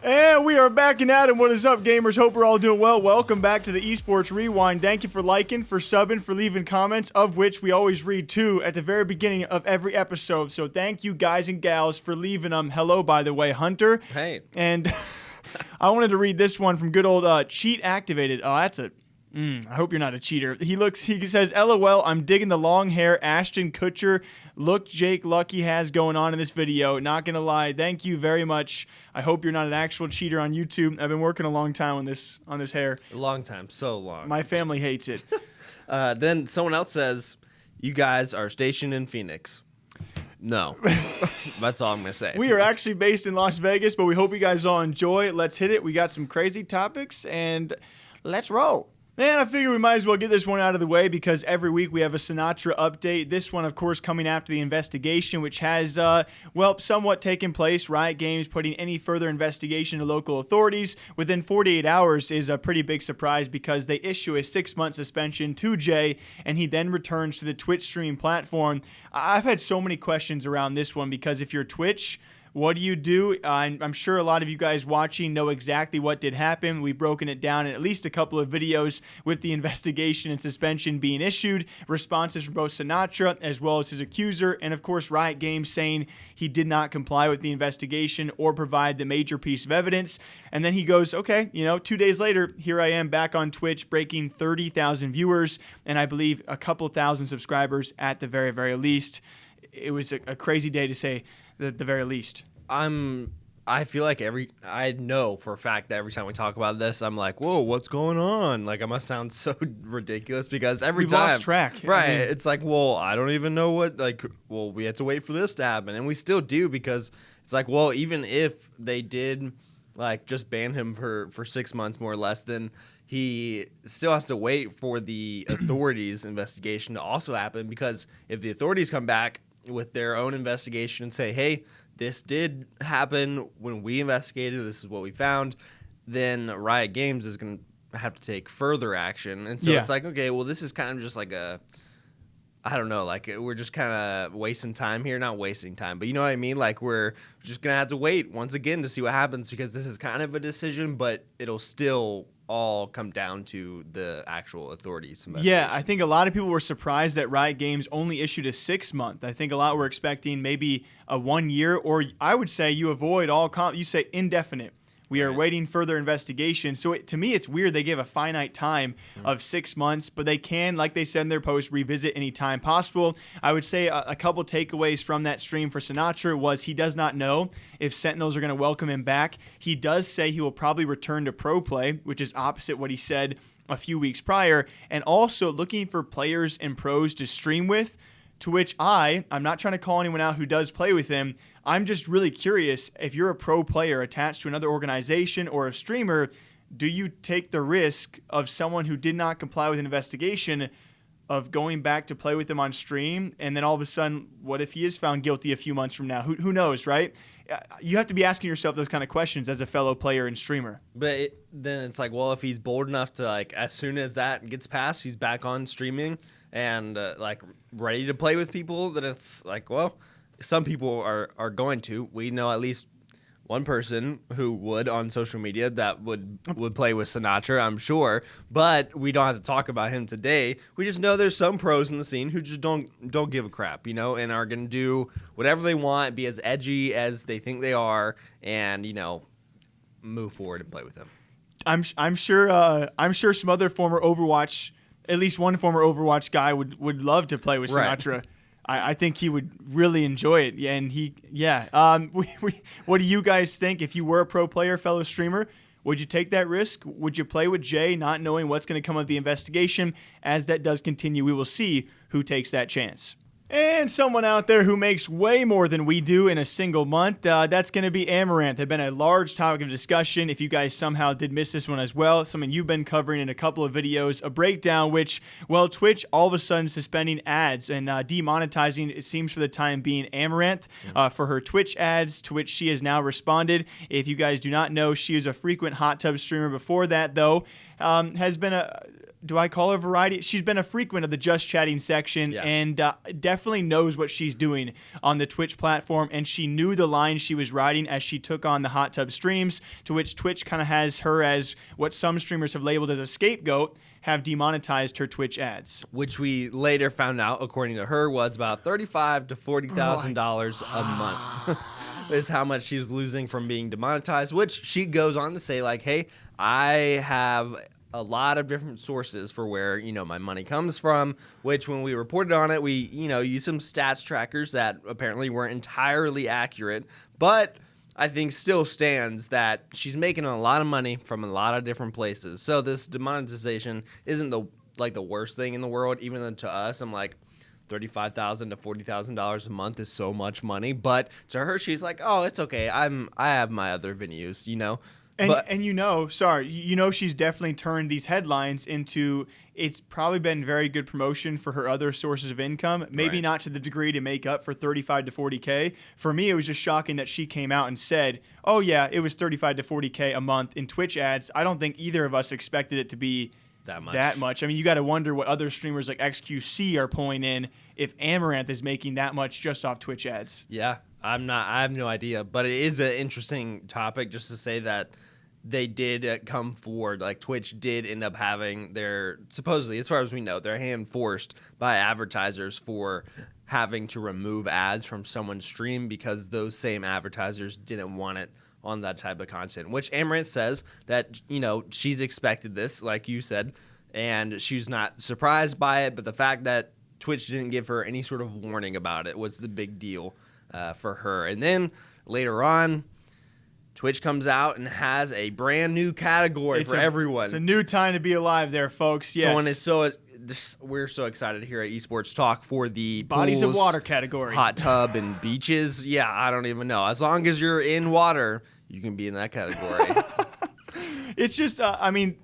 And we are back and at it. What is up, gamers? Hope we're all doing well. Welcome back to the Esports Rewind. Thank you for liking, for subbing, for leaving comments, of which we always read two at the very beginning of every episode. So thank you guys and gals for leaving them. Hello, by the way, Hunter. Hey. And I wanted to read this one from good old Cheat Activated. Oh, that's a... I hope you're not a cheater. He says, LOL, I'm digging the long hair Ashton Kutcher look Jake Lucky has going on in this video. Not going to lie. Thank you very much. I hope you're not an actual cheater on YouTube. I've been working a long time on this hair. A long time. So long. My family hates it. Then someone else says, you guys are stationed in Phoenix. No. That's all I'm going to say. We are actually based in Las Vegas, but we hope you guys all enjoy. Let's hit it. We got some crazy topics, and let's roll. And I figure we might as well get this one out of the way because every week we have a Sinatraa update. This one, of course, coming after the investigation, which has, somewhat taken place. Riot Games putting any further investigation to local authorities within 48 hours is a pretty big surprise because they issue a 6-month suspension to Jay, and he then returns to the Twitch stream platform. I've had so many questions around this one because if you're Twitch, what do you do? I'm sure a lot of you guys watching know exactly what did happen. We've broken it down in at least a couple of videos with the investigation and suspension being issued, responses from both Sinatraa as well as his accuser, and of course Riot Games saying he did not comply with the investigation or provide the major piece of evidence. And then he goes, okay, 2 days later, here I am back on Twitch breaking 30,000 viewers and I believe a couple thousand subscribers at the very, very least. It was a crazy day to say at the very least. I feel like I know for a fact that every time we talk about this, I'm like, whoa, what's going on? Like, I must sound so ridiculous because we've lost track. Right. It's like, well, I don't even know we have to wait for this to happen. And we still do because it's like, well, even if they did just ban him for 6 months more or less, then he still has to wait for the authorities' investigation to also happen because if the authorities come back with their own investigation and say, hey, this did happen when we investigated, this is what we found, then Riot Games is going to have to take further action. And so it's like, okay, well, this is kind of just like I don't know, we're just kind of wasting time here. Not wasting time, but you know what I mean? Like, we're just going to have to wait once again to see what happens because this is kind of a decision, but it'll still all come down to the actual authorities. Yeah, I think a lot of people were surprised that Riot Games only issued a 6-month. I think a lot were expecting maybe a 1 year, or I would say you avoid all you say indefinite. We are waiting further investigation. So to me, it's weird they give a finite time of 6 months, but they can, like they said in their post, revisit any time possible. I would say a couple takeaways from that stream for Sinatraa was he does not know if Sentinels are going to welcome him back. He does say he will probably return to pro play, which is opposite what he said a few weeks prior, and also looking for players and pros to stream with, to which I'm not trying to call anyone out who does play with him. I'm just really curious, if you're a pro player attached to another organization or a streamer, do you take the risk of someone who did not comply with an investigation of going back to play with them on stream, and then all of a sudden, what if he is found guilty a few months from now? Who knows, right? You have to be asking yourself those kind of questions as a fellow player and streamer. But then it's like, well, if he's bold enough to, as soon as that gets passed, he's back on streaming and, ready to play with people, then it's like, well, some people are going to. We know at least one person who would on social media that would play with Sinatraa, I'm sure. But we don't have to talk about him today. We just know there's some pros in the scene who just don't give a crap, and are going to do whatever they want, be as edgy as they think they are, and move forward and play with him. I'm sure some other former Overwatch, at least one former Overwatch guy would love to play with Sinatraa. Right. I think he would really enjoy it. And what do you guys think? If you were a pro player, fellow streamer, would you take that risk? Would you play with Jay not knowing what's going to come of the investigation? As that does continue, we will see who takes that chance. And someone out there who makes way more than we do in a single month, that's going to be Amouranth. They've been a large topic of discussion. If you guys somehow did miss this one as well, something you've been covering in a couple of videos, a breakdown which, Twitch all of a sudden suspending ads and demonetizing, it seems for the time being, Amouranth for her Twitch ads, to which she has now responded. If you guys do not know, she is a frequent hot tub streamer before that, though. Has been do I call her variety? She's been a frequent of the Just Chatting section and definitely knows what she's doing on the Twitch platform. And she knew the line she was riding as she took on the hot tub streams, to which Twitch kind of has her as what some streamers have labeled as a scapegoat, have demonetized her Twitch ads. Which we later found out, according to her, was about $35,000 to $40,000 a month. Is how much she's losing from being demonetized, which she goes on to say, like, hey, I have a lot of different sources for where, you know, my money comes from, which when we reported on it, we, you know, used some stats trackers that apparently weren't entirely accurate, but I think still stands that she's making a lot of money from a lot of different places. So this demonetization isn't the worst thing in the world, even though to us, I'm like, $35,000 to $40,000 a month is so much money, but to her, she's like, oh, it's okay. I have my other venues, you know. And you know, she's definitely turned these headlines into, it's probably been very good promotion for her other sources of income. Maybe not to the degree to make up for 35 to 40K. For me, it was just shocking that she came out and said, oh yeah, it was 35 to 40K a month in Twitch ads. I don't think either of us expected it to be that much. I mean, you got to wonder what other streamers like XQC are pulling in if Amouranth is making that much just off Twitch ads. Yeah, I have no idea, but it is an interesting topic just to say that they did come forward. Like, Twitch did end up having their, supposedly, as far as we know, their hand forced by advertisers for having to remove ads from someone's stream because those same advertisers didn't want it on that type of content, which Amouranth says that, you know, she's expected this, like you said, and she's not surprised by it, but the fact that Twitch didn't give her any sort of warning about it was the big deal for her. And then later on, Twitch comes out and has a brand new category for everyone. It's a new time to be alive there, folks. Yes. We're so excited here at Esports Talk for the bodies pools, of water category, hot tub, and beaches. Yeah, I don't even know. As long as you're in water, you can be in that category. It's just, I mean,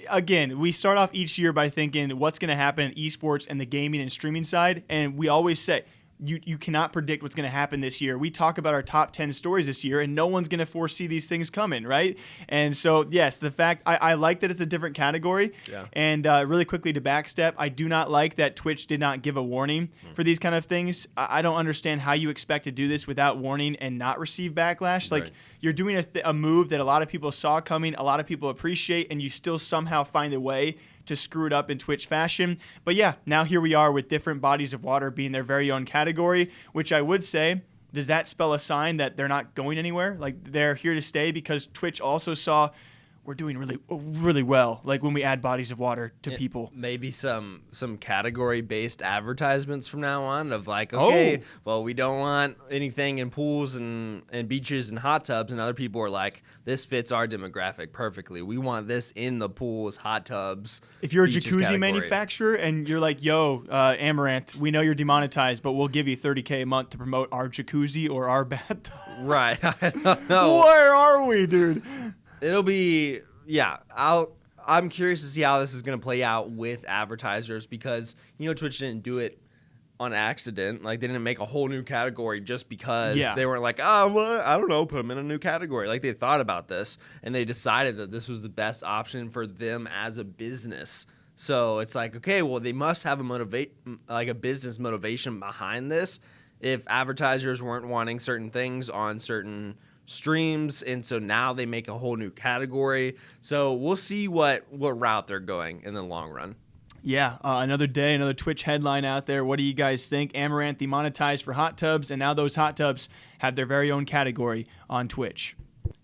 again, we start off each year by thinking what's going to happen in esports and the gaming and streaming side, and we always say, you cannot predict what's going to happen this year. We talk about our top 10 stories this year, and no one's going to foresee these things coming, right? And so, yes, the fact I like that it's a different category. Yeah. And really quickly to backstep, I do not like that Twitch did not give a warning for these kind of things. I don't understand how you expect to do this without warning and not receive backlash. Like, you're doing a move that a lot of people saw coming, a lot of people appreciate, and you still somehow find a way to screw it up in Twitch fashion. But yeah, now here we are with different bodies of water being their very own category, which I would say, does that spell a sign that they're not going anywhere? Like, they're here to stay because Twitch also saw we're doing really, really well. Like, when we add bodies of water to people. Maybe some category-based advertisements from now on of like, okay, well, we don't want anything in pools and beaches and hot tubs. And other people are like, this fits our demographic perfectly. We want this in the pools, hot tubs. If you're a jacuzzi manufacturer and you're like, yo, Amouranth, we know you're demonetized, but we'll give you $30K a month to promote our jacuzzi or our bathtub. Right. I don't know. Where are we, dude? It'll be, yeah, I'm curious to see how this is going to play out with advertisers because, you know, Twitch didn't do it on accident. Like, they didn't make a whole new category just because they weren't like, oh, well, I don't know, put them in a new category. Like, they thought about this and they decided that this was the best option for them as a business. So it's like, okay, well, they must have a business motivation behind this if advertisers weren't wanting certain things on certain streams, and so now they make a whole new category. So we'll see what route they're going in the long run. Yeah, another day, another Twitch headline out there. What do you guys think? Amouranth demonetized for hot tubs, and now those hot tubs have their very own category on Twitch.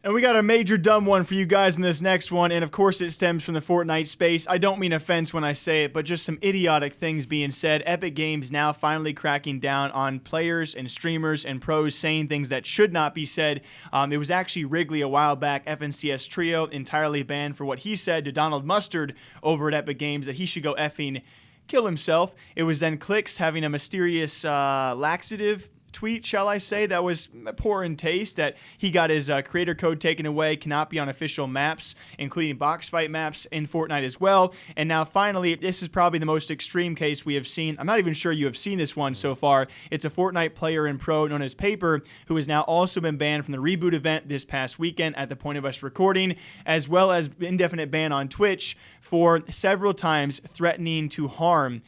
And we got a major dumb one for you guys in this next one, and of course it stems from the Fortnite space. I don't mean offense when I say it, but just some idiotic things being said. Epic Games now finally cracking down on players and streamers and pros saying things that should not be said. It was actually Wrigley a while back, FNCS Trio, entirely banned for what he said to Donald Mustard over at Epic Games that he should go effing kill himself. It was then Clicks having a mysterious laxative tweet, shall I say, that was poor in taste, that he got his creator code taken away, cannot be on official maps, including box fight maps in Fortnite as well. And now finally, this is probably the most extreme case we have seen. I'm not even sure you have seen this one so far. It's a Fortnite player and pro known as Paper, who has now also been banned from the reboot event this past weekend at the point of us recording, as well as indefinite ban on Twitch for several times threatening to harm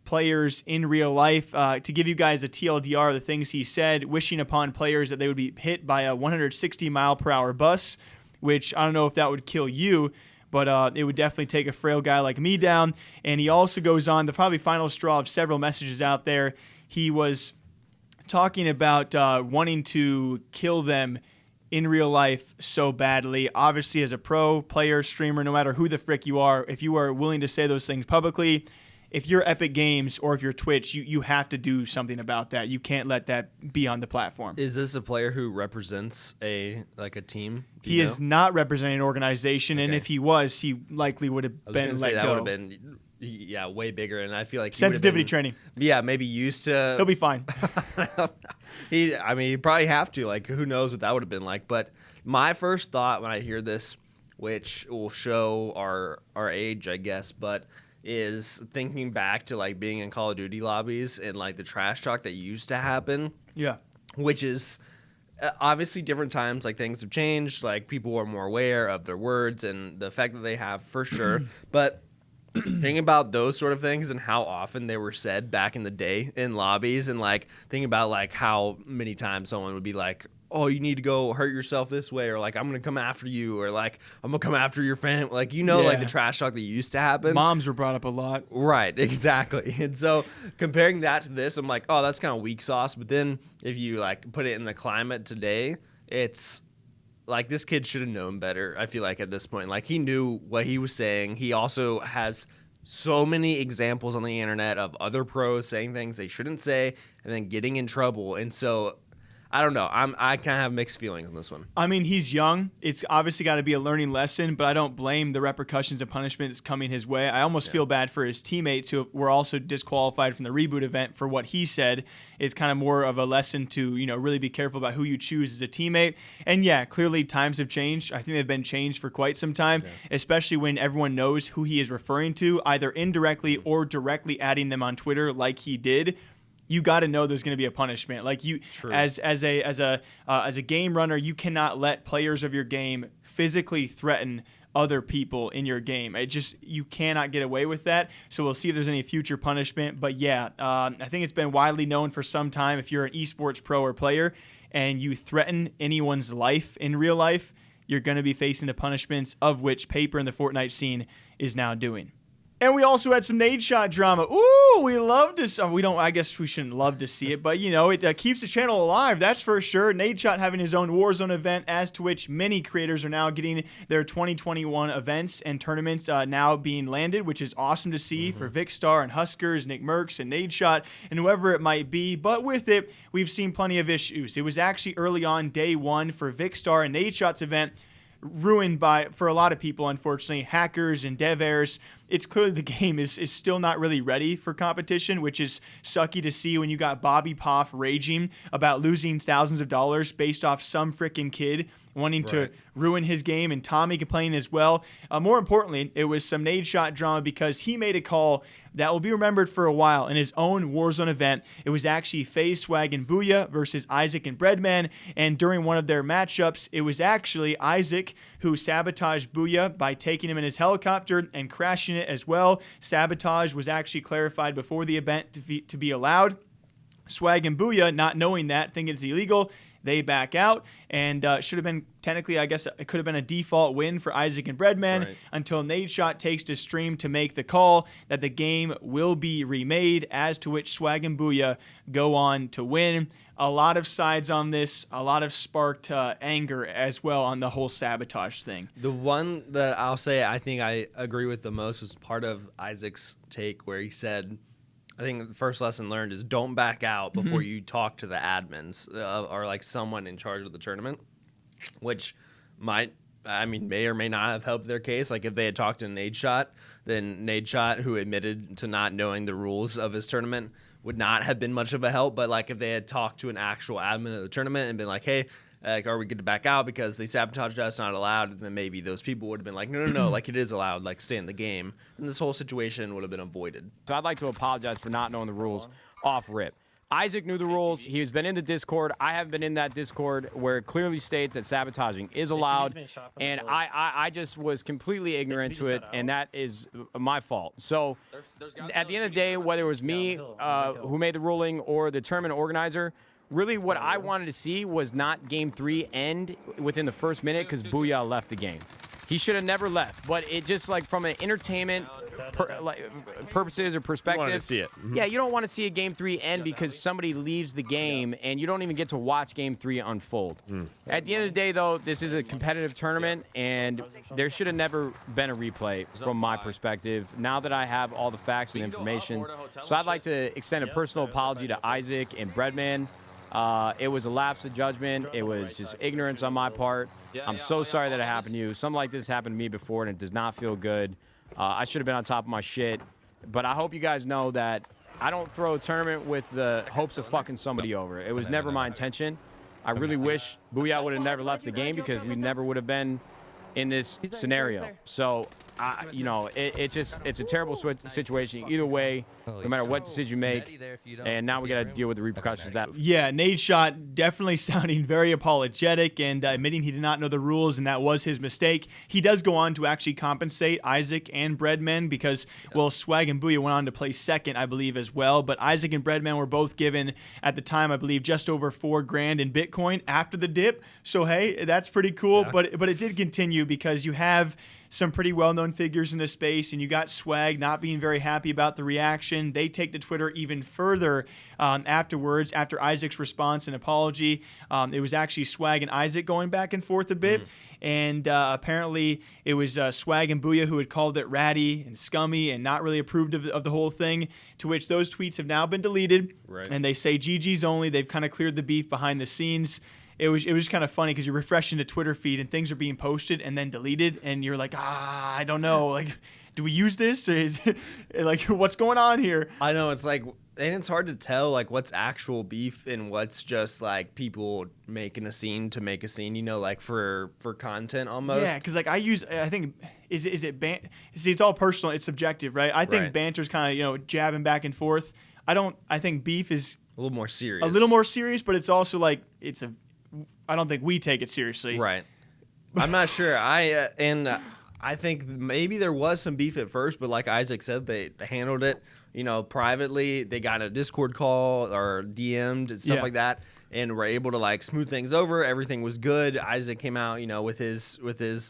players in real life. To give you guys a TLDR, the things he said, wishing upon players that they would be hit by a 160 mile per hour bus, which I don't know if that would kill you, but it would definitely take a frail guy like me down. And he also goes on, the probably final straw of several messages out there, he was talking about wanting to kill them in real life so badly. Obviously, as a pro player, streamer, no matter who the frick you are, if you are willing to say those things publicly, if you're Epic Games or if you're Twitch, you have to do something about that. You can't let that be on the platform. Is this a player who represents a team? He is not representing an organization, and if he was, he likely would have been let go. That would have been way bigger, and I feel like sensitivity training. Yeah, maybe used to. He'll be fine. He'd probably have to. Like, who knows what that would have been like? But my first thought when I hear this, which will show our age, I guess, but is thinking back to like being in Call of Duty lobbies and like the trash talk that used to happen. Yeah, which is obviously different times. Like, things have changed. Like, people are more aware of their words and the effect that they have, for sure. But thinking about those sort of things and how often they were said back in the day in lobbies, and like thinking about like how many times someone would be like, oh, you need to go hurt yourself this way, or like, I'm gonna come after you, or like, I'm gonna come after your family, like, like the trash talk that used to happen. Moms were brought up a lot. Right, exactly. And so comparing that to this, I'm like, oh, that's kind of weak sauce. But then if you like put it in the climate today, it's like, this kid should have known better, I feel like, at this point. Like, he knew what he was saying. He also has so many examples on the internet of other pros saying things they shouldn't say and then getting in trouble. And so I don't know. I kind of have mixed feelings on this one. I mean, he's young. It's obviously got to be a learning lesson, but I don't blame the repercussions and punishments coming his way. I almost feel bad for his teammates who were also disqualified from the reboot event for what he said. It's kind of more of a lesson to, really be careful about who you choose as a teammate. And yeah, clearly times have changed. I think they've been changed for quite some time, especially when everyone knows who he is referring to, either indirectly or directly adding them on Twitter like he did. You got to know there's going to be a punishment. Like, you, as a game runner, you cannot let players of your game physically threaten other people in your game. You cannot get away with that. So we'll see if there's any future punishment. But yeah, I think it's been widely known for some time, if you're an esports pro or player and you threaten anyone's life in real life, you're going to be facing the punishments of which Paper in the Fortnite scene is now doing. And we also had some Nadeshot drama. Ooh, we love to. We don't. I guess we shouldn't love to see it, but it keeps the channel alive. That's for sure. Nadeshot having his own Warzone event, as to which many creators are now getting their 2021 events and tournaments now being landed, which is awesome to see for Vicstar and Huskers, Nick Merckx and Nadeshot and whoever it might be. But with it, we've seen plenty of issues. It was actually early on, day one for Vicstar and Nadeshot's event, ruined for a lot of people, unfortunately, hackers and dev errors. It's clearly the game is still not really ready for competition, which is sucky to see when you got Bobby Poff raging about losing thousands of dollars based off some freaking kid wanting to ruin his game, and Tommy complaining as well. More importantly, it was some Nadeshot drama because he made a call that will be remembered for a while in his own Warzone event. It was actually FaZe, Swagg, and Booyah versus Isaac and Breadman, and during one of their matchups, it was actually Isaac who sabotaged Booyah by taking him in his helicopter and crashing it as well. Sabotage was actually clarified before the event to be allowed. Swagg and Booyah, not knowing that, thinking it's illegal, they back out, and should have been, technically, I guess it could have been a default win for Isaac and Breadman until Nadeshot takes to stream to make the call that the game will be remade, as to which Swagg and Booyah go on to win. A lot of sides on this, a lot of sparked anger as well on the whole sabotage thing. The one that I'll say I think I agree with the most was part of Isaac's take, where he said, I think the first lesson learned is don't back out before you talk to the admins or like someone in charge of the tournament, which may or may not have helped their case. Like, if they had talked to Nadeshot, then Nadeshot, who admitted to not knowing the rules of his tournament, would not have been much of a help. But like if they had talked to an actual admin of the tournament and been like, hey, like, are we good to back out because they sabotaged us, not allowed? And then maybe those people would have been like, no, like it is allowed, like stay in the game. And this whole situation would have been avoided. So I'd like to apologize for not knowing the rules off rip. Isaac knew the rules. He's been in the Discord. I have been in that Discord where it clearly states that sabotaging is allowed. And I just was completely ignorant to it, and that is my fault. So at the end of the day, whether it was me who made the ruling or the tournament organizer, really what I wanted to see was not Game 3 end within the first minute because Booyah left the game. He should have never left, but it just like from an entertainment purposes or perspective. You wanted to see it. Yeah, you don't want to see a Game 3 end because somebody leaves the game and you don't even get to watch Game 3 unfold. At the end of the day, though, this is a competitive tournament and there should have never been a replay from my perspective now that I have all the facts and information. So I'd like to extend a personal apology to Isaac and Breadman. It was a lapse of judgment. It was just ignorance on my part. I'm so sorry that it happened to you. Something like this happened to me before, and it does not feel good. I should have been on top of my shit. But I hope you guys know that I don't throw a tournament with the hopes of fucking somebody over. It was never my intention. I really wish Booyah would have never left the game because we never would have been in this scenario. So, you know, it's a terrible situation. Either way, no matter what decision you make, and now we got to deal with the repercussions of that. Yeah, Nadeshot definitely sounding very apologetic and admitting he did not know the rules and that was his mistake. He does go on to actually compensate Isaac and Breadman because, well, Swagg and Booyah went on to play second, I believe, as well. But Isaac and Breadman were both given, at the time, I believe, just over $4,000 in Bitcoin after the dip. So, hey, that's pretty cool. Yeah. But it did continue because you have some pretty well-known figures in this space, and you got Swagg not being very happy about the reaction. They take to Twitter even further afterwards, after Isaac's response and apology. It was actually Swagg and Isaac going back and forth a bit, and apparently it was Swagg and Booyah who had called it ratty and scummy and not really approved of the whole thing, to which those tweets have now been deleted, and they say GG's only. They've kind of cleared the beef behind the scenes. It was kind of funny because you're refreshing the Twitter feed and things are being posted and then deleted, and you're like, I don't know, like, do we use this, or is like, what's going on here? I know, it's like, and it's hard to tell like what's actual beef and what's just like people making a scene to make a scene, you know, like for content almost. Yeah, because like I think is it see, it's all personal, it's subjective, right? I think banter's kind of, you know, jabbing back and forth. I think beef is a little more serious, but it's also like I don't think we take it seriously. Right. I'm not sure. I think maybe there was some beef at first, but like Isaac said, they handled it, you know, privately. They got a Discord call or DM'd and stuff like that, and were able to like smooth things over. Everything was good. Isaac came out, you know, with his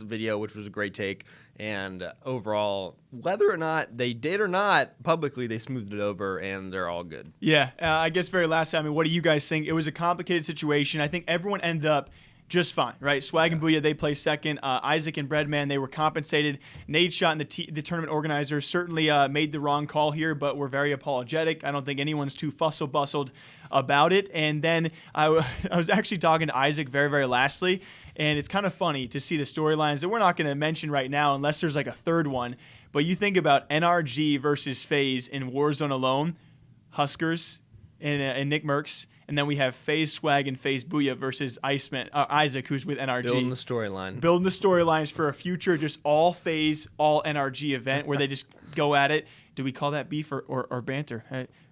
video, which was a great take. And overall, whether or not they did or not, publicly they smoothed it over, and they're all good. Yeah, I guess very last time, I mean, what do you guys think? It was a complicated situation. I think everyone ended up just fine, right? Swagg and Booyah, they play second. Isaac and Breadman, they were compensated. Nadeshot and the tournament organizers certainly made the wrong call here, but were very apologetic. I don't think anyone's too fussle-bustled about it. And then I was actually talking to Isaac very, very lastly, and it's kind of funny to see the storylines that we're not going to mention right now unless there's like a third one. But you think about NRG versus FaZe in Warzone alone, Huskers and Nick Merckx, and then we have FaZe Swagg and FaZe Booyah versus Isaac, who's with NRG. Building the storyline. Building the storylines for a future just all FaZe, all NRG event where they just go at it. Do we call that beef or banter?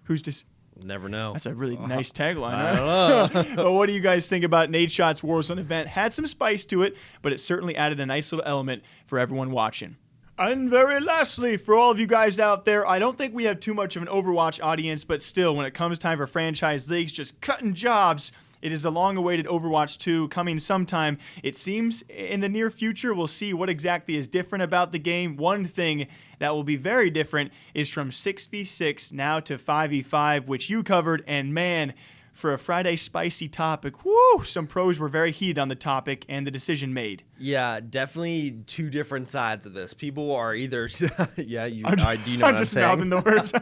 Who's just... Never know. That's a really nice tagline. I don't know. Well, what do you guys think about Nadeshot's Warzone event? Had some spice to it, but it certainly added a nice little element for everyone watching. And very lastly, for all of you guys out there, I don't think we have too much of an Overwatch audience, but still, when it comes time for franchise leagues, just cutting jobs, it is the long-awaited Overwatch 2 coming sometime. It seems in the near future. We'll see what exactly is different about the game. One thing that will be very different is from 6v6 now to 5v5, which you covered, and man, for a Friday spicy topic, woo, some pros were very heated on the topic and the decision made. Yeah, definitely two different sides of this. People are either, do you know what I'm saying? I'm just mouthing the words.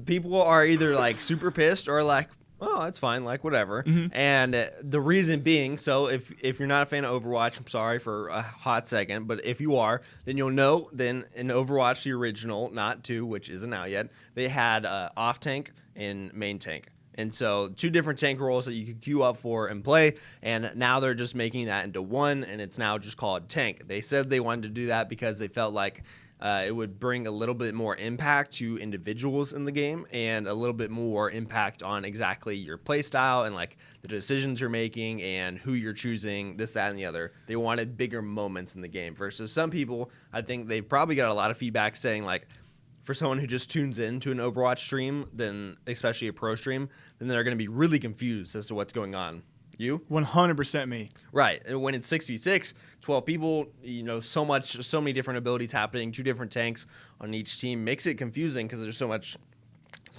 People are either like super pissed or like, oh, it's fine, like whatever. And the reason being, so if you're not a fan of Overwatch, I'm sorry for a hot second, but if you are, then you'll know then in Overwatch, the original, not 2, which isn't out yet, they had off-tank and main tank. And so 2 different tank roles that you could queue up for and play, and now they're just making that into one, and it's now just called tank. They said they wanted to do that because they felt like it would bring a little bit more impact to individuals in the game and a little bit more impact on exactly your play style and like the decisions you're making and who you're choosing, this, that, and the other. They wanted bigger moments in the game versus some people. I think they've probably got a lot of feedback saying like, for someone who just tunes in to an Overwatch stream, then especially a pro stream, then they're going to be really confused as to what's going on. You? 100% me. Right. And when it's 6v6, 12 people, so many different abilities happening, 2 different tanks on each team makes it confusing because there's so much,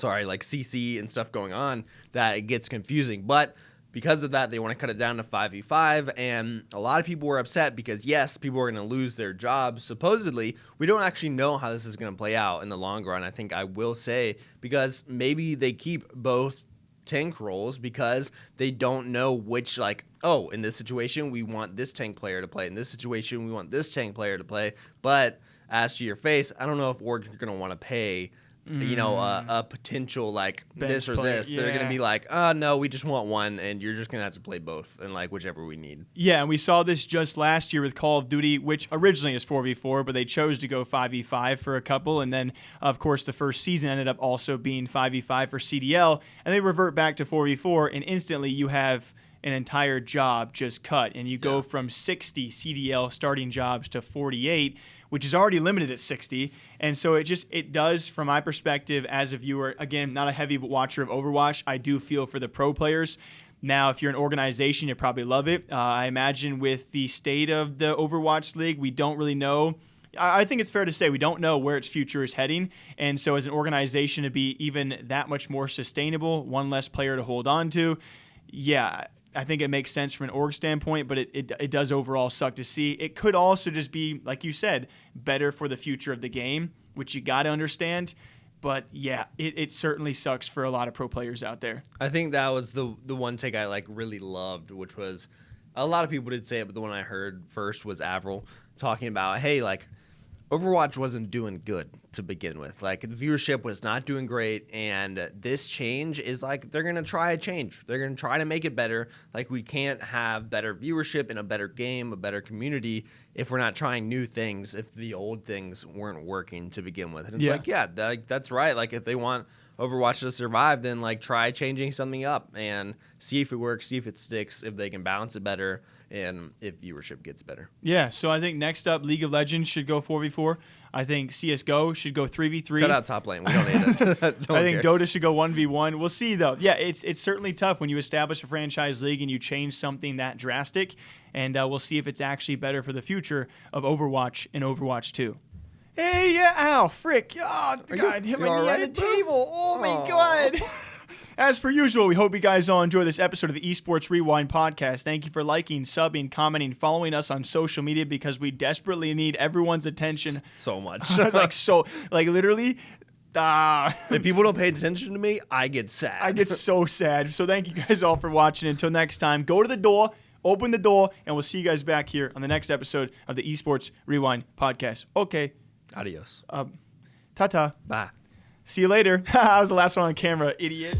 like CC and stuff going on that it gets confusing. But because of that, they want to cut it down to 5v5, and a lot of people were upset because, yes, people are going to lose their jobs. Supposedly, we don't actually know how this is going to play out in the long run, I think I will say, because maybe they keep both tank roles because they don't know which, in this situation, we want this tank player to play. In this situation, we want this tank player to play. But as to your face, I don't know if orgs are going to want to pay a potential this or player, this. They're going to be like, no, we just want one, and you're just going to have to play both and whichever we need. Yeah, and we saw this just last year with Call of Duty, which originally is 4v4, but they chose to go 5v5 for a couple, and then, of course, the first season ended up also being 5v5 for CDL, and they revert back to 4v4, and instantly you have an entire job just cut, and you go from 60 CDL starting jobs to 48, which is already limited at 60. And so it does, from my perspective as a viewer, again, not a heavy watcher of Overwatch, I do feel for the pro players. Now, if you're an organization, you probably love it. I imagine with the state of the Overwatch League, we don't really know. I think it's fair to say we don't know where its future is heading. And so as an organization to be even that much more sustainable, one less player to hold on to, yeah, I think it makes sense from an org standpoint, but it does overall suck to see. It could also just be, like you said, better for the future of the game, which you got to understand. But yeah, it certainly sucks for a lot of pro players out there. I think that was the one take I really loved, which was a lot of people did say it, but the one I heard first was Avril talking about, hey, Overwatch wasn't doing good to begin with. The viewership was not doing great, and this change is they're going to try a change. They're going to try to make it better. We can't have better viewership in a better game, a better community, if we're not trying new things, if the old things weren't working to begin with. And it's that's right. If they want Overwatch to survive, then try changing something up and see if it works, see if it sticks, if they can balance it better, and if viewership gets better. Yeah, so I think next up, League of Legends should go 4v4. I think CSGO should go 3v3. Cut out top lane. We don't need it. I think Dota should go 1v1. We'll see, though. Yeah, it's certainly tough when you establish a franchise league and you change something that drastic, and we'll see if it's actually better for the future of Overwatch and Overwatch 2. Hey, yeah, ow, frick. Oh, God, hit my knee on the table. Oh, my God. As per usual, we hope you guys all enjoy this episode of the Esports Rewind podcast. Thank you for liking, subbing, commenting, following us on social media because we desperately need everyone's attention. So much. Literally. If people don't pay attention to me, I get sad. I get so sad. So thank you guys all for watching. Until next time, go to the door, open the door, and we'll see you guys back here on the next episode of the Esports Rewind podcast. Okay. Adios. Ta-ta. Bye. See you later. I was the last one on camera, idiot.